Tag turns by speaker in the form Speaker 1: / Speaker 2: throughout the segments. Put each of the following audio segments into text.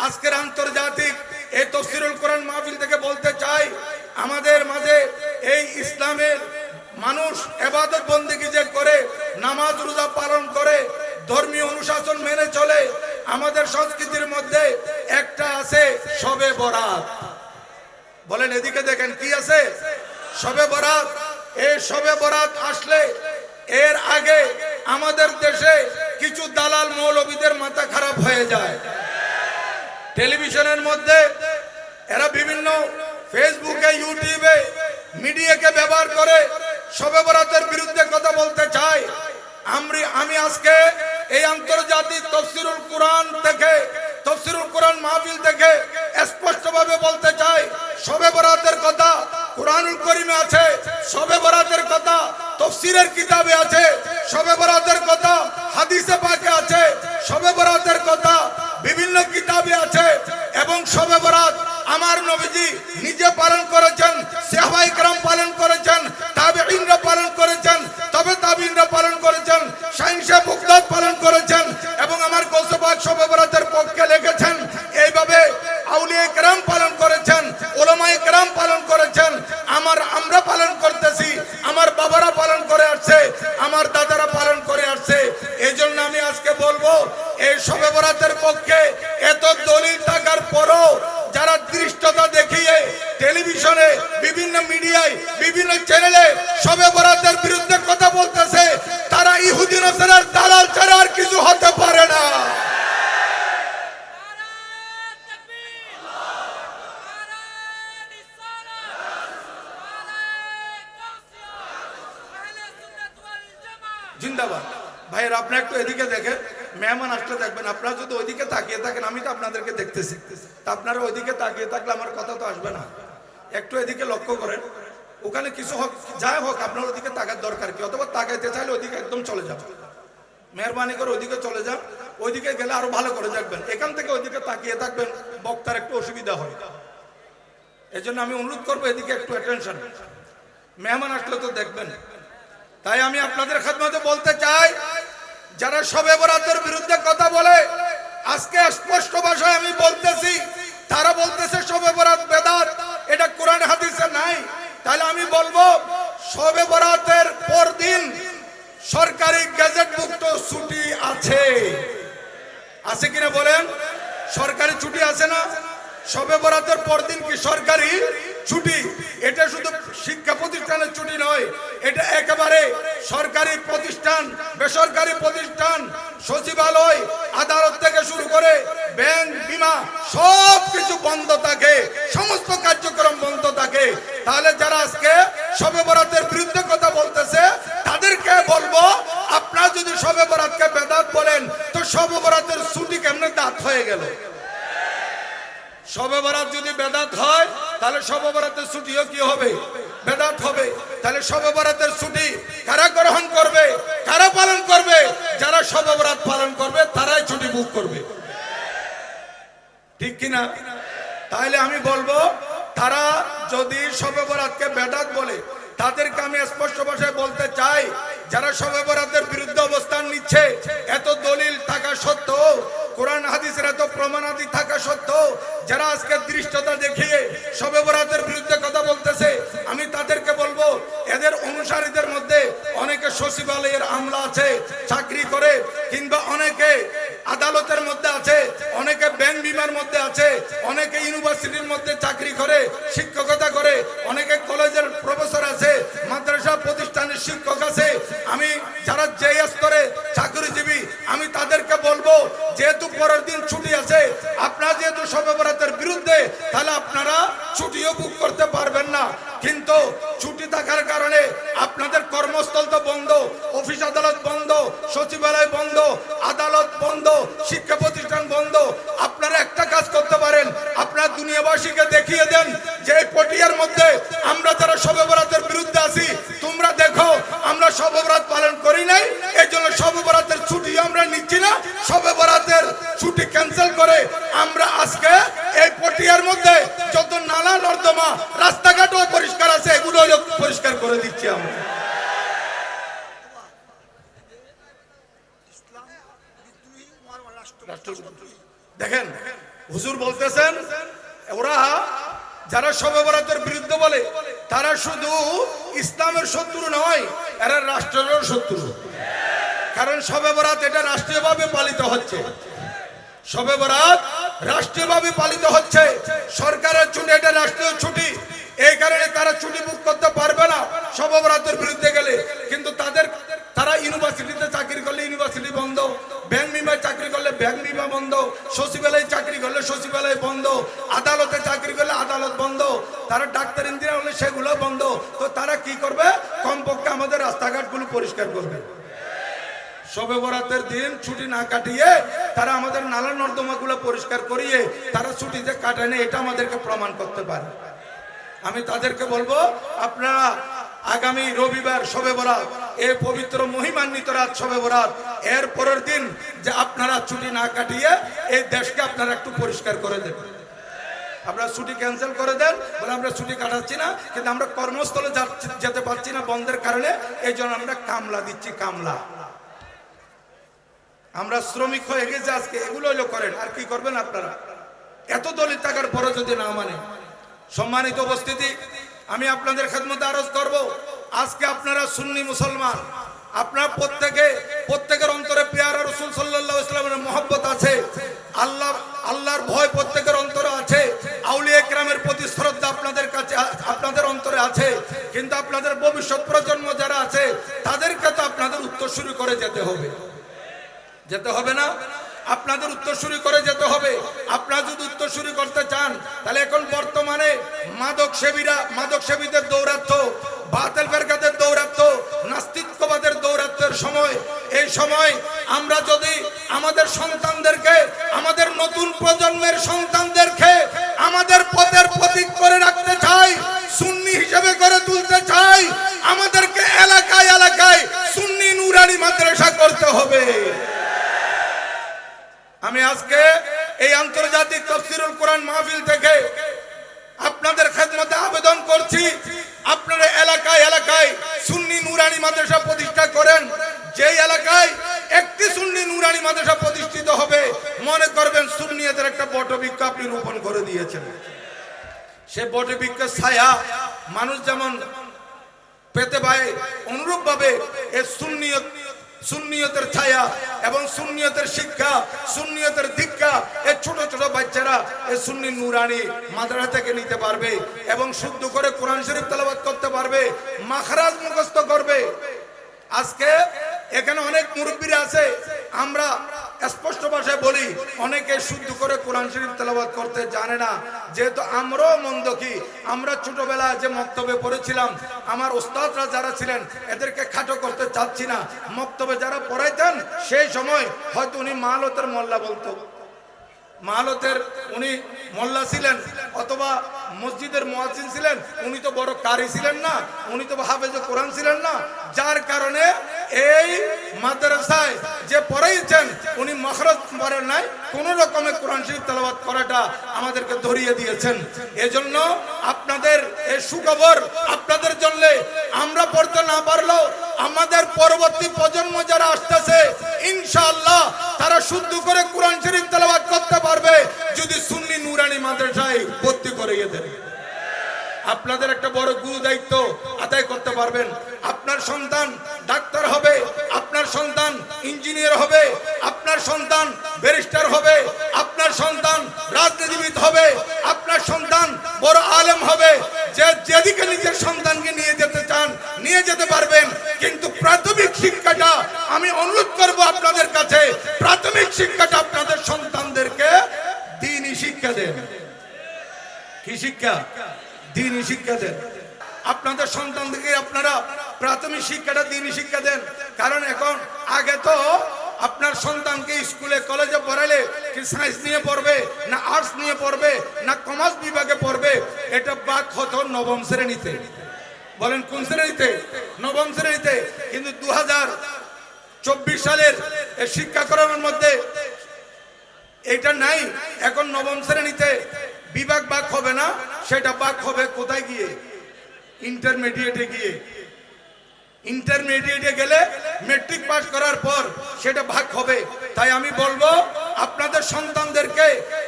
Speaker 1: আজকের আন্তর্জাতিক এই তাফসীরুল কোরআন মাহফিল থেকে বলতে চাই, আমাদের মাঝে এই ইসলামের মানুষ ইবাদত বন্দেগী যে করে, নামাজ রোজা পালন করে, ধর্মীয় অনুশাসন মেনে চলে, আমাদের সংস্কৃতির মধ্যে একটা আছে শবে বরাত। বলেন এদিকে দেখেন কি আছে? শবে বরাত। এই শবে বরাত আসলে এর আগে আমাদের দেশে কিছু দালাল মৌলবীদের মাথা খারাপ হয়ে যায়। টেলিভিশনের মধ্যে এরা বিভিন্ন ফেসবুকে, ইউটিউবে, মিডিয়াকে ব্যবহার করে শবে বরাতের বিরুদ্ধে কথা বলতে চায়। আমি আজকে এই আন্তর্জাতিক তাফসীরুল কোরআন থেকে, তাফসীরুল কোরআন মাহফিল থেকে স্পষ্টভাবে বলতে চাই, শবে বরাতের কথা কোরআনুল কারীমে আছে, শবে বরাতের কথা তাফসীরের কিতাবে আছে, শবে বরাতের কথা হাদিসে পাকে আছে, শবে বরাতের কথা বিভিন্ন কিতাবে আছে। এবং শবে বরাত আমার নবীজি নিজে পালন করেছেন, সাহাবায়ে কেরাম পালন করেছেন, তাবেঈনরা পালন করেছেন, তবে তাবেঈনরা পালন করেছেন, শাইখে মুকতাদ পালন করেছেন, এবং আমার গৌসে পাক শবে বরাতের পক্ষে লিখেছেন। এইভাবে আউলিয়া কেরাম পালন করেছেন, উলামায়ে কেরাম পালন করেছেন, আমরা পালন করতেছি, আমার বাবারা পালন করে আসছে, আমার দাদারা পালন করে আসছে। এইজন্য আমি আজকে বলবো, এই শবে বরাতের পক্ষে এত দলিল থাকার পরও যারা দৃষ্টতা দেখিয়ে টেলিভিশনে, বিভিন্ন মিডিয়ায়, বিভিন্ন চ্যানেলে শবে বরাতের বিরুদ্ধে কথা বলতেছে, তারা ইহুদি নাসারার দালাল ছাড়া আর কিছু হতে পারে না। জিন্দাবাদ। ভাইয়ের আপনি একটু এদিকে দেখেন, মেহমান আসলে দেখবেন, আপনারা যদি ওইদিকে তাকিয়ে থাকেন, আমি তো আপনাদেরকে দেখতেছি, তা আপনারা ওইদিকে তাকিয়ে থাকলে আমার কথা তো আসবে না। একটু এদিকে লক্ষ্য করেন, ওখানে কিছু হোক যাই হোক, আপনার ওদিকে তাকার দরকার কি? অথবা তাকাইতে চাইলে ওইদিকে একদম চলে যান, মেহরবানি করে ওইদিকে চলে যান। ওইদিকে গেলে আরো ভালো করে দেখবেন, এখান থেকে ওইদিকে তাকিয়ে থাকবেন বক্তার একটু অসুবিধা হয়। এই জন্য আমি অনুরোধ করবো এদিকে একটু অ্যাটেনশন, মেহমান আসলে তো দেখবেন। তাই আমি আপনাদের খেদমতে বলতে চাই, যারা শবে বরাতের বিরুদ্ধে কথা বলে, আজকে স্পষ্ট ভাষায় আমি বলতেছি, তারা বলতেছে শবে বরাত বেদাত, এটা কোরআন হাদিসে নাই। তাহলে আমি বলবো, শবে বরাতের পর দিন সরকারি গেজেটভুক্ত ছুটি আছে, আছে কিনা বলেন? সরকারি ছুটি আছে না? শবে বরাতের পর দিন কি সরকারি ছুটি? এটা শুধু শিক্ষা প্রতিষ্ঠানের ছুটি নয়, এটা একেবারে সরকারি প্রতিষ্ঠান, বেসরকারি প্রতিষ্ঠান, সচিবালয়, আদালত থেকে শুরু করে ব্যাংক, বিমা সব কিছু বন্ধ থাকে, সমস্ত কার্যক্রম বন্ধ থাকে। তাহলে যারা আজকে শবে বরাতের বিরুদ্ধে কথা বলতেছে, তাদেরকে বলবো, আপনারা যদি শবে বরাতকে বেদাত বলেন, তো শবে বরাতের ছুটি কেমনে দাঁত হয়ে গেল? শবে বরাত যদি বেদাত হয়, তাহলে শবে বরাতের ছুটিও কি হবে? বেদাত হবে। তাহলে শবে বরাতের ছুটি কারা গ্রহণ করবে, কারা পালন করবে? যারা শবে বরাত পালন করবে তারাই ছুটি বুক করবে, ঠিক কিনা? তাহলে আমি বলবো, তারা যদি শবে বরাতকে বেদাত বলে, তাদেরকে আমি স্পষ্ট ভাষায় বলতে চাই, যারা শবে বরাতের বিরুদ্ধে অবস্থান নিচ্ছে, এত দলিল থাকা সত্ত্বেও, কোরআন হাদিসের এত প্রমাণাদি থাকা সত্ত্বেও যারা আজকে দৃষ্টতা দেখিয়ে শবে বরাতের বিরুদ্ধে কথা বলতেছে, আমি তাদেরকে বলবো, এদের অনুসারীদের মধ্যে অনেকে সচিবালয়ের আমলা আছে, চাকরি করে, কিংবা অনেকে আদালতের মধ্যে আছে, অনেকে ব্যাংক বিমার মধ্যে আছে, অনেকে ইউনিভার্সিটির মধ্যে চাকরি করে, শিক্ষকতা করে, অনেকে কলেজের প্রফেসর আছে, মাদ্রাসা প্রতিষ্ঠানের শিক্ষক আছে। আমি যারা যে স্তরে চাকরিজীবী, আমি তাদেরকে বলবো, যেহেতু পরের দিন ছুটি আছে, আপনারা যেহেতু শবে বরাতের বিরুদ্ধে, তাহলে আপনারা ছুটিও বুক করতে পারবেন না। কিন্তু ছুটি থাকার কারণে আপনাদের কর্মস্থল তো বন্ধ, অফিস আদালত বন্ধ, সচিবালয় বন্ধ, আদালত বন্ধ, শিক্ষা প্রতিষ্ঠান বন্ধ। আপনারা একটা কাজ করতে পারেন, আপনারা দুনিয়াবাসীকে দেখিয়ে দেন যে এই পটিয়ার মধ্যে আমরা যারা শবে বরাতের বিরুদ্ধে আছি, তোমরা দেখো আমরা শবে বরাত পালন করি নাই, এই জন্য শবে বরাতের ছুটি আমরা নিচ্ছি না। শবে বরাতের ছুটি ক্যান্সেল করে আমরা আজকে এই পটিয়ার মধ্যে যত নালা নর্দমা, রাস্তাঘাটও পরিষ্কার আছে, এগুলো পরিষ্কার করে দিচ্ছি আমরা। দেখেন হুজুর বলতেছেন ওরা যারা শবে বরাতের বিরুদ্ধে বলে তারা শুধু ইসলামের শত্রু নয়, এরা রাষ্ট্রেরও শত্রু। কারণ শবে বরাত এটা রাষ্ট্রীয়ভাবে পালিত হচ্ছে, শবে বরাত রাষ্ট্রীয়ভাবে পালিত হচ্ছে, সরকারের ছুটি, এটা রাষ্ট্রীয় ছুটি। এই কারণে তারা ছুটি বুক করতে পারবে না শবে বরাতের বিরুদ্ধে গেলে। কিন্তু তারা ইউনিভার্সিটিতে চাকরি করলে ইউনিভার্সিটি বন্ধ, ব্যাংক বিমায় চাকরি করলে ব্যাংক বিমা বন্ধ, সচিবালয়ে চাকরি করলে সচিবালয় বন্ধ, আদালতে চাকরি করলে আদালত বন্ধ, তারা ডাক্তার ইঞ্জিনিয়ার হলে সেগুলো বন্ধ। তো তারা কি করবে? কমপক্ষে আমাদের রাস্তাঘাটগুলো পরিষ্কার করবে। শবে বরাতের দিন ছুটি না কাটিয়ে তারা আমাদের নালা নর্দমাগুলো পরিষ্কার করিয়ে তারা ছুটিতে কাটায় না, এটা আমাদেরকে প্রমাণ করতে পারে। আমি তাদেরকে বলবো, আপনারা আগামী রবিবার শবে বরাত, এই পবিত্র মহিমান্বিত রাত শবে বরাত, এর পরের দিন যে আপনারা ছুটি না কাটিয়ে এই দেশকে আপনারা একটু পরিষ্কার করে দেবেন। আপনারা ছুটি ক্যান্সেল করে দেন, বলে আমরা ছুটি কাটাচ্ছি না, কিন্তু আমরা কর্মস্থলে যেতে পারছি না বন্ধের কারণে, এই জন্য আমরা কামলা দিচ্ছি। কামলা আমরা শ্রমিক হয়ে গেছে আজকে, এগুলো হলো করেন। আর কি করবেন আপনারা? এত দলিত থাকার পরে যদি না মানে। সম্মানিত উপস্থিতি, আমি আপনাদের খেদমতে আরজ করব, আজকে আপনারা সুন্নি মুসলমান, আপনারা প্রত্যেকের অন্তরে পেয়ারা রাসূল সাল্লাল্লাহু আলাইহি ওয়াসাল্লামের মহব্বত আছে, আল্লাহর ভয় প্রত্যেকের অন্তরে আছে, আউলিয়া কেরামের প্রতি শ্রদ্ধা আপনাদের কাছে আপনাদের অন্তরে আছে। কিন্তু আপনাদের ভবিষ্যৎ প্রজন্ম যারা আছে তাদেরকে তো আপনাদের উত্তরসূরি করে যেতে হবে না? আপনাদের উত্তরসূরি করে যেতে হবে। আপনারা যদি উত্তরসূরি করতে চান, তাহলে এখন বর্তমানে মাদকসেবীদের দৌরাত্ম, বাতিল ফেরকাদের দৌরাত্ম, নাস্তিকবাদের দৌরাত্মের সময়, এই সময় আমরা যদি আমাদের সন্তানদেরকে, আমাদের নতুন প্রজন্মের সন্তানদেরকে আমাদের পথের প্রতীক করে রাখতে চাই, সুন্নি হিসেবে করে তুলতে চাই, আমাদেরকে এলাকায় এলাকায় সুন্নি নুরানি মাদ্রাসা করতে হবে। আমি আজকে এই আন্তর্জাতিক তাফসীরুল কোরআন মাহফিল থেকে আপনাদের খেদমতে আবেদন করছি, আপনারা এলাকায় এলাকায় সুন্নি নুরানি মাদ্রাসা প্রতিষ্ঠা করেন। যেই এলাকায় একটি সুন্নি নুরানি মাদ্রাসা প্রতিষ্ঠিত হবে, মনে করবেন সুন্নিয়তের একটা বটবৃক্ষ আপনি রোপণ করে দিয়েছেন। সে বটবৃক্ষের ছায়া মানুষ যেমন পেতে পায়, অনুরূপ ভাবে এই সুন্নিয়তের ছায়া এবং সুন্নিয়তের শিক্ষা, সুন্নিয়তের দীক্ষা এই ছোট ছোট বাচ্চারা এই সুন্নি নুরানি মাদ্রাসা থেকে নিতে পারবে এবং শুদ্ধ করে কোরআন শরীফ তেলাওয়াত করতে পারবে, মাখরাজ মুখস্থ করবে। আজকে এখানে অনেক মুরব্বীরা আছে, আমরা স্পষ্ট ভাষায় বলি, অনেকে শুদ্ধ করে কোরআন শরীফ তেলাওয়াত করতে জানে না। যেহেতু আমরাও মন্দ কি, আমরা ছোটবেলায় যে মক্তবে পড়েছিলাম, আমার ওস্তাদরা যারা ছিলেন এদেরকে খাটো করতে চাচ্ছি না, মক্তবে যারা পড়াইতেন সেই সময় হয়তো উনি মালতের মোল্লা বলতো, মালতের উনি মোল্লা ছিলেন, অথবা মসজিদের মুয়াজ্জিন ছিলেন, উনি তো বড় কারি ছিলেন না, উনি তো হাফেজে কোরআন ছিলেন না। যার কারণে এই মাদ্রাসায় যে পড়াইছেন উনি মাখরাজ পড়েন নাই, কোন রকমে কোরআন শরীফ তেলাওয়াত করাটা আমাদেরকে ধরিয়ে দিয়েছেন। এজন্য আপনাদের এই সুখবর আপনাদের জন্য, আমরা পড়তে না পারলেও আমাদের পরবর্তী প্রজন্ম যারা আসতেছে ইনশাআল্লাহ তারা শুদ্ধ করে কোরআন শরীফ তেলাওয়াত করতে পারবে যদি সুন্নি নুরানি মাদ্রাসায় ভর্তি করিয়ে দেন। আপনাদের একটা বড় গুরু দায়িত্ব আদায় করতে পারবেন। আপনার সন্তান ডাক্তার হবে, আপনার সন্তান ইঞ্জিনিয়ার হবে, আপনার সন্তান ব্যারিস্টার হবে, আপনার সন্তান রাজনীতিবিদ হবে, আপনার সন্তান বড় আলেম হবে। যেদিকে নিজের সন্তানকে নিয়ে যেতে চান নিয়ে যেতে পারবেন, কিন্তু প্রাথমিক শিক্ষাটা আমি অনুরোধ করব আপনাদের কাছে, প্রাথমিক শিক্ষাটা আপনাদের সন্তানদেরকে দ্বীনি শিক্ষা দেন। কি শিক্ষা? দ্বীনি শিক্ষা দেন। আপনাদের সন্তানদেরকে আপনারা প্রাথমিক শিক্ষাটা দ্বীনি শিক্ষা দেন। কারণ এখন আগে তো আপনার সন্তানকে স্কুলে কলেজে পড়ালে কি সায়েন্স নিয়ে পড়বে, না আর্টস নিয়ে পড়বে, না কমার্স বিভাগে পড়বে, এটা বাক হতো নবম শ্রেণীতে। বলেন কোন শ্রেণীতে? নবম শ্রেণীতে। কিন্তু 2024 সালের এই শিক্ষাক্রমের মধ্যে এটা নাই। এখন নবম শ্রেণীতে বিভাগ বাক হবে না, সেটা বাক হবে কোথায় গিয়ে? ইন্টারমিডিয়েটে গিয়ে। ইন্টারমিডিয়েটে গেলে মেট্রিক পাস করার পর সেটা ভাগ হবে। তাই আমি বলবো আপনাদের সন্তানদেরকে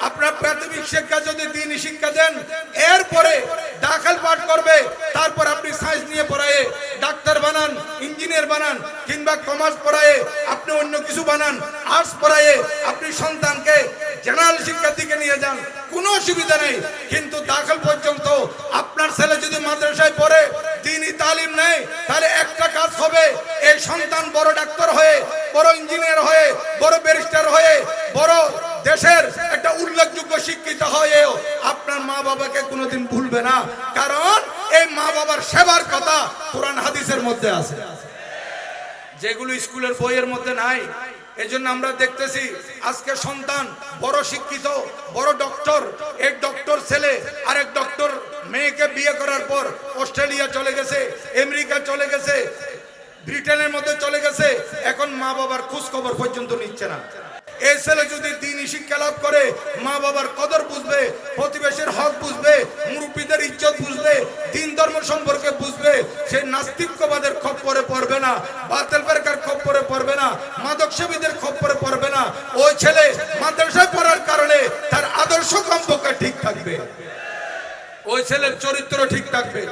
Speaker 1: আপনার প্রাথমিক শিক্ষা যদি দ্বীনি শিক্ষা দেন, এরপরে দাখিল পাঠ করবে, তারপর আপনি সায়েন্স নিয়ে পড়ায়ে ডাক্তার বানান, ইঞ্জিনিয়ার বানান, কিংবা কমার্স পড়ায়ে আপনি অন্য কিছু বানান, আর্টস পড়ায়ে আপনি সন্তানকে জেনারেল শিক্ষার দিকে নিয়ে যান, কোনো অসুবিধা নেই। কিন্তু দাখিল পর্যন্ত আপনার ছেলে যদি মাদ্রাসায় পড়ে, দ্বীনি তালিম নেই, তাহলে একটা কাজ হবে, এই সন্তান বড় ডাক্তার হয়ে, বড় ইঞ্জিনিয়ার হয়ে, বড় ব্যারিস্টার হয়ে, বড় দেশের একটা উল্লেখযোগ্য শিক্ষিত হয়েও আপনার মা বাবাকে কোনোদিন ভুলবে না। কারণ এই মা বাবার সেবার কথা কোরআন হাদিসের মধ্যে আছে, যেগুলো স্কুলের বইয়ের মধ্যে নাই। এজন্য আমরা দেখতেছি আজকে সন্তান বড় শিক্ষিত, বড় ডক্টর, এক ডক্টর ছেলে আরেক ডক্টর মেয়েকে বিয়ে করার পর অস্ট্রেলিয়া চলে গেছে, আমেরিকা চলে গেছে, ব্রিটেনের মধ্যে চলে গেছে, এখন মা বাবার খোঁজ খবর পর্যন্ত নিচ্ছে না। এই ছেলে যদি দ্বীনি শিক্ষা লাভ করে, মা বাবার কদর বুঝবে, প্রতিবেশীর হক বুঝবে, মুরব্বীদের ইজ্জত বুঝবে, দ্বীন ধর্ম সম্পর্কে বুঝবে, সে নাস্তিকবাদের খপ্পরে পড়বে না, বাতিল ফেরকার খপ্পরে পড়বে না, মাদক সেবীদের খপ্পরে পড়বে না। ওই ছেলে মাদ্রাসায় পড়ার কারণে তার আদর্শ কমপক্ষে ঠিক থাকবে, ওই ছেলের চরিত্র ঠিক থাকবে।